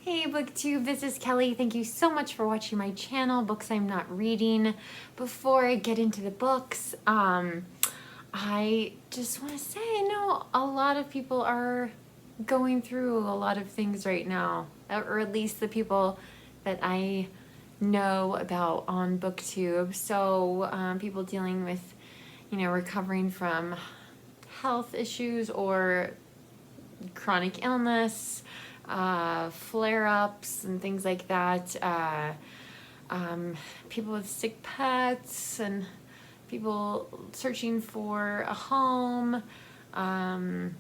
Hey Booktube, this is Kelly. Thank you so much for watching my channel, Books I'm Not Reading. Before I get into the books, I just want to say I know a lot of people are going through a lot of things right now, or at least the people that I know about on Booktube. So people dealing with, recovering from health issues or chronic illness, flare-ups and things like that, people with sick pets and people searching for a home, and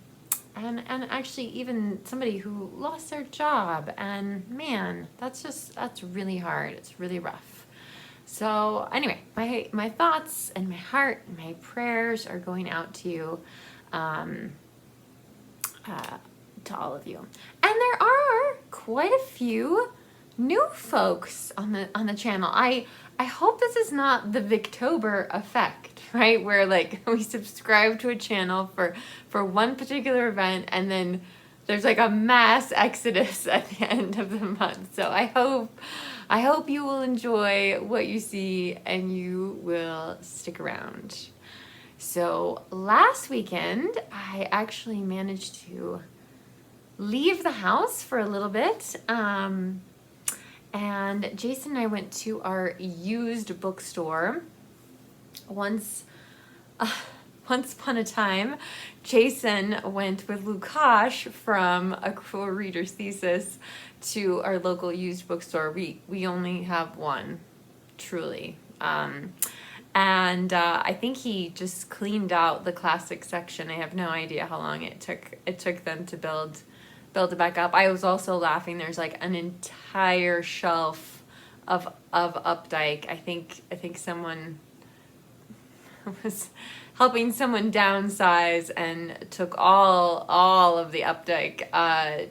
actually even somebody who lost their job, and man, that's really hard. It's really rough. So anyway, my thoughts and my heart and my prayers are going out to you, to all of you. And there are quite a few new folks on the channel. I hope this is not the Victober effect, right? Where like we subscribe to a channel for one particular event and then there's like a mass exodus at the end of the month. So I hope you will enjoy what you see and you will stick around. So last weekend I actually managed to leave the house for a little bit, and Jason and I went to our used bookstore. Once upon a time, Jason went with Lukas from A Cruel Reader's Thesis to our local used bookstore. We only have one, truly. And I think he just cleaned out the classic section. I have no idea how long it took them to build it back up. I was also laughing. There's like an entire shelf of Updike. I think someone was helping someone downsize and took all of the Updike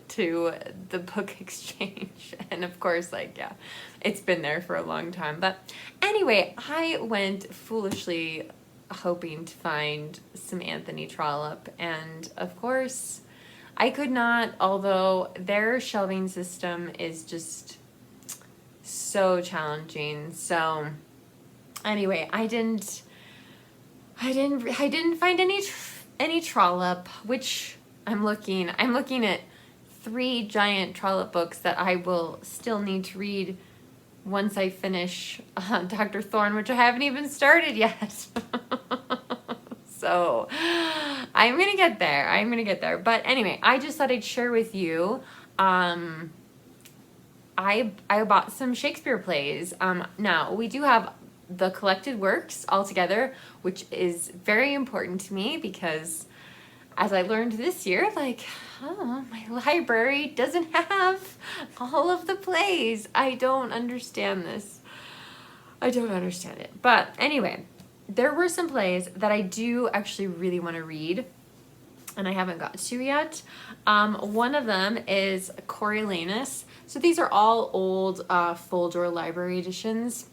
to the book exchange. And of course, it's been there for a long time. But anyway, I went foolishly hoping to find some Anthony Trollope, and of course I could not, although their shelving system is just so challenging. So anyway, I didn't find any Trollope, which I'm looking at 3 giant Trollope books that I will still need to read once I finish Dr. Thorne, which I haven't even started yet. So I'm gonna get there. But anyway, I just thought I'd share with you. I bought some Shakespeare Plays. Now we do have the collected works all together, which is very important to me because, as I learned this year, my library doesn't have all of the plays. I don't understand this. I don't understand it. But anyway, there were some plays that I do actually really want to read, and I haven't got to yet. One of them is Coriolanus. So these are all old Folger library editions.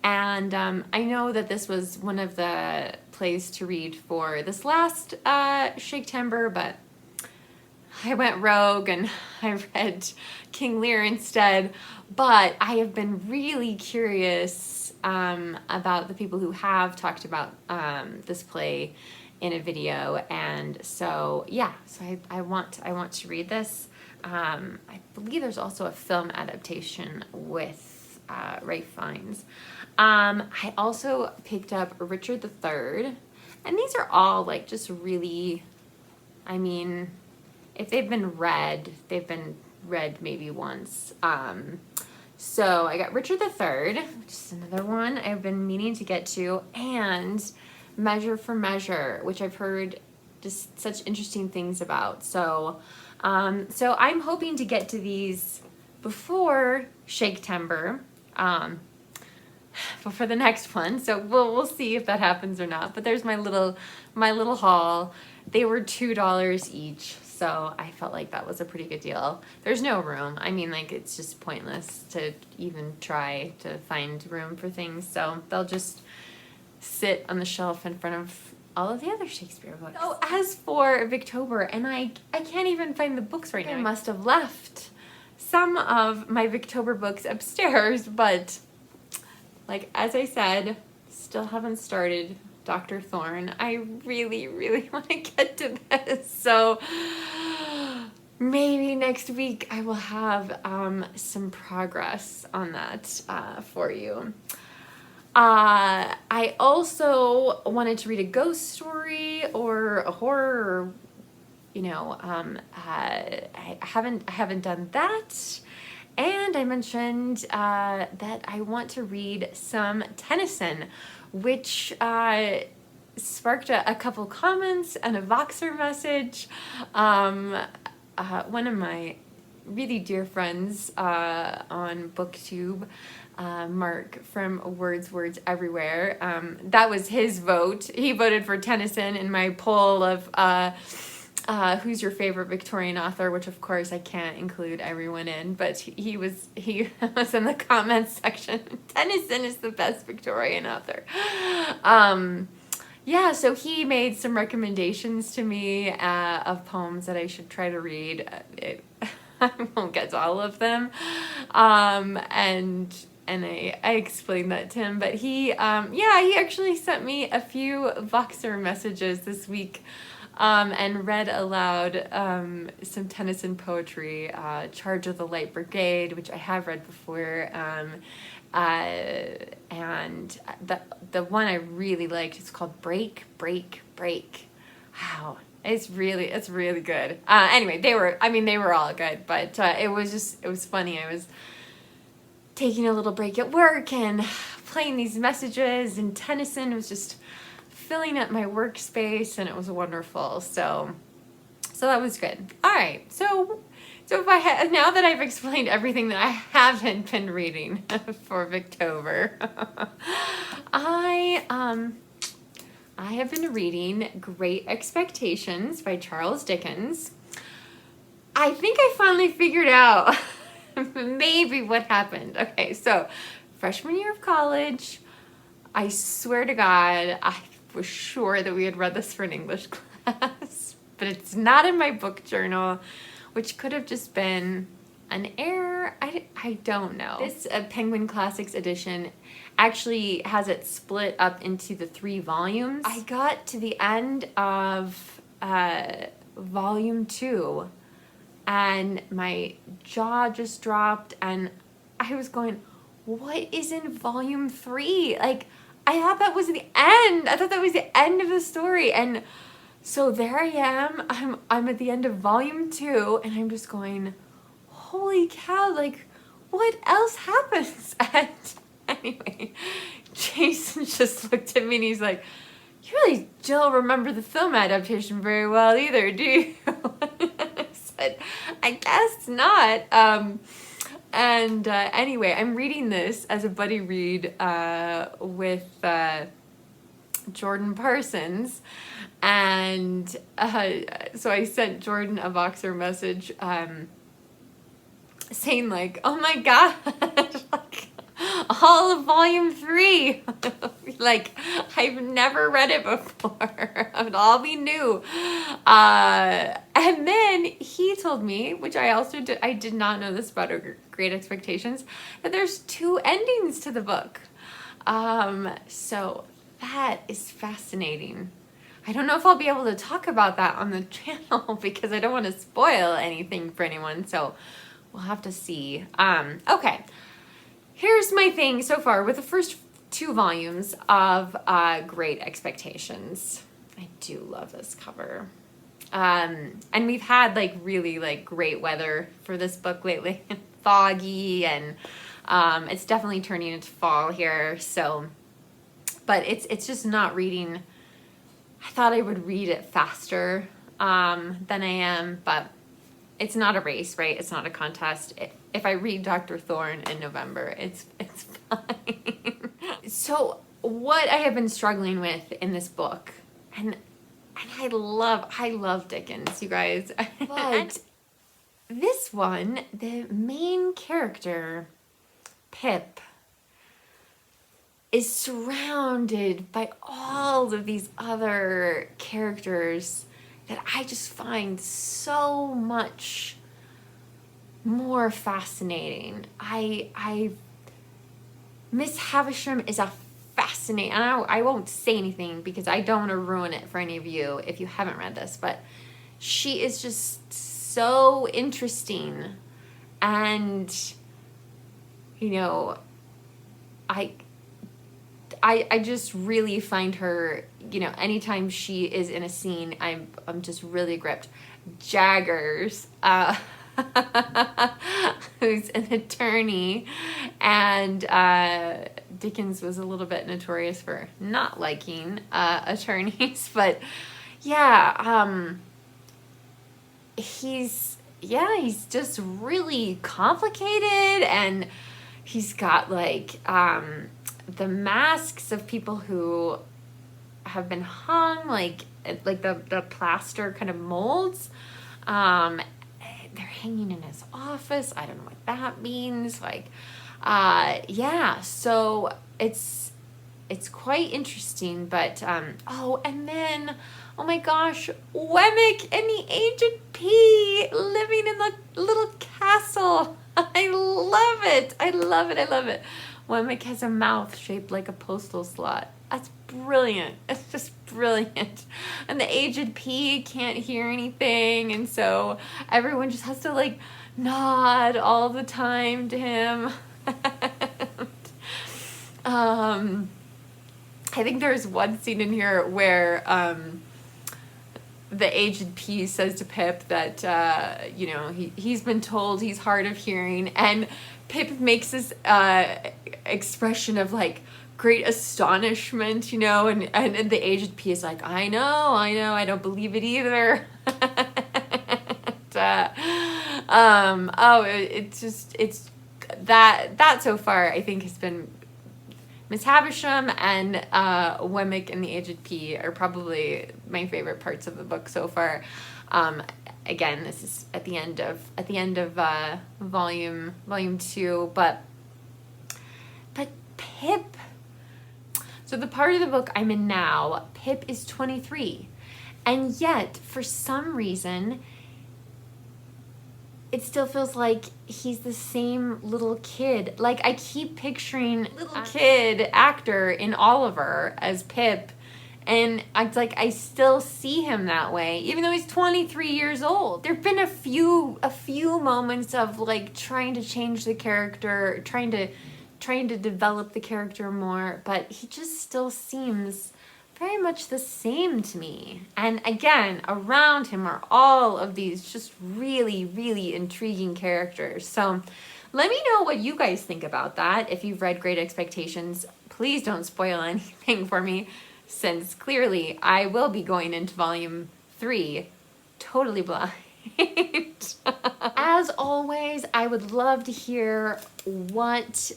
And I know that this was one of the plays to read for this last Shakespeare, but I went rogue and I read King Lear instead. But I have been really curious about the people who have talked about this play in a video, and so yeah, so I want to read this. I believe there's also a film adaptation with Ray Fiennes. I also picked up Richard III, and these are all just really, if they've been read maybe once. So I got Richard III, which is another one I've been meaning to get to, and Measure for Measure, which I've heard just such interesting things about. So I'm hoping to get to these before Shakespeare, for the next one. So we'll see if that happens or not. But there's my little haul. They were $2 each. So I felt like that was a pretty good deal. There's no room. It's just pointless to even try to find room for things. So they'll just sit on the shelf in front of all of the other Shakespeare books. Oh, as for Victober, and I can't even find the books right now. I must have left some of my Victober books upstairs, but like, as I said, still haven't started Dr. Thorne. I really, really want to get to this. So maybe next week I will have some progress on that for you. I also wanted to read a ghost story or a horror, or, you know, I haven't done that. And I mentioned that I want to read some Tennyson, which sparked a couple comments and a Voxer message. One of my really dear friends on Booktube, Mark from Words Everywhere, that was his vote. He voted for Tennyson in my poll of who's your favorite Victorian author, which of course I can't include everyone in, but he was in the comments section. Tennyson is the best Victorian author. Yeah, so he made some recommendations to me of poems that I should try to read. I won't get to all of them, and I explained that to him, but he actually sent me a few Voxer messages this week, and read aloud some Tennyson poetry, Charge of the Light Brigade, which I have read before, and the one I really liked is called Break, Break, Break. Wow, it's really good. Anyway, they were all good, but it was funny. I was taking a little break at work and playing these messages, and Tennyson was just filling up my workspace, and it was wonderful. So that was good. All right, so if now that I've explained everything that I haven't been reading for Victober, I have been reading Great Expectations by Charles Dickens. I think I finally figured out maybe what happened. Okay, so freshman year of college, I swear to God, I was sure that we had read this for an English class, but it's not in my book journal, which could have just been an error. I don't know. This Penguin Classics edition actually has it split up into the 3 volumes. I got to the end of volume 2, and my jaw just dropped, and I was going, what is in volume 3? Like, I thought that was the end. I thought that was the end of the story. And so there I am. I'm at the end of volume 2, and I'm just going, holy cow, like, what else happens? And anyway, Jason just looked at me and he's like, you really don't remember the film adaptation very well either, do you? I said, I guess not. Anyway, I'm reading this as a buddy read with Jordan Parsons, and so I sent Jordan a Voxer message saying like, oh my god, like, all of volume 3. Like, I've never read it before. It would all be new. And then he told me, which I did not know this about Great Expectations, that there's 2 endings to the book. So that is fascinating. I don't know if I'll be able to talk about that on the channel because I don't want to spoil anything for anyone. So we'll have to see. Okay. Here's my thing so far with the first 2 volumes of Great Expectations. I do love this cover. And we've had like really like great weather for this book lately. Foggy, and it's definitely turning into fall here. So, but it's just not reading. I thought I would read it faster than I am, but it's not a race, right? It's not a contest. If I read Dr. Thorne in November, it's fine. So what I have been struggling with in this book, and I love Dickens, you guys. But this one, the main character, Pip, is surrounded by all of these other characters that I just find so much more fascinating. Miss Havisham is a fascinating, and I won't say anything because I don't want to ruin it for any of you if you haven't read this, but she is just so interesting. And, you know, I just really find her, you know, anytime she is in a scene, I'm just really gripped. Jaggers, who's an attorney, and Dickens was a little bit notorious for not liking attorneys, but yeah, he's just really complicated, and he's got like the masks of people who have been hung, like the plaster kind of molds. They're hanging in his office. I don't know what that means. Like, yeah. So it's quite interesting. But oh, and then oh my gosh, Wemmick and the Aged P living in the little castle. I love it. I love it. I love it. Wemmick has a mouth shaped like a postal slot. That's brilliant. It's just brilliant. And the Aged P can't hear anything, and so everyone just has to like nod all the time to him. I think there's one scene in here where the Aged P says to Pip that you know, he's been told he's hard of hearing, and Pip makes this expression of like great astonishment, you know, and the Aged P is like, I know, I don't believe it either. It's that so far I think has been Miss Havisham and Wemmick and the Aged P are probably my favorite parts of the book so far. Again, this is at the end of volume 2, but Pip. So the part of the book I'm in now, Pip is 23, and yet for some reason it still feels like he's the same little kid. Like, I keep picturing little kid actor in Oliver as Pip, and I still see him that way, even though he's 23 years old. There've been a few moments of like trying to change the character, trying to develop the character more, but he just still seems very much the same to me. And again, around him are all of these just really, really intriguing characters. So let me know what you guys think about that. If you've read Great Expectations, please don't spoil anything for me, since clearly I will be going into volume 3 totally blind. As always, I would love to hear what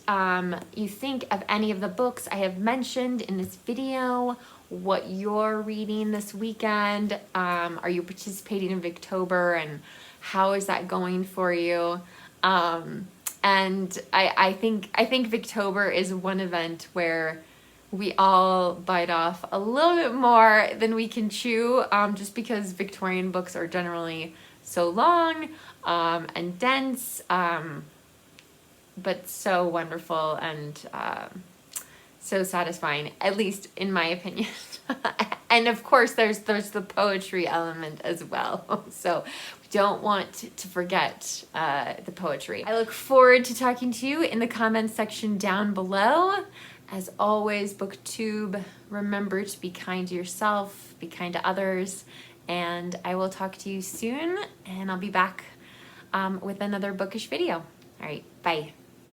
you think of any of the books I have mentioned in this video, what you're reading this weekend. Are you participating in Victober, and how is that going for you? And I think Victober is one event where we all bite off a little bit more than we can chew, just because Victorian books are generally so long and dense, but so wonderful and so satisfying, at least in my opinion. And of course there's the poetry element as well, so we don't want to forget the poetry. I look forward to talking to you in the comments section down below. As always, Booktube, remember to be kind to yourself, be kind to others, and I will talk to you soon, and I'll be back with another bookish video. All right, bye.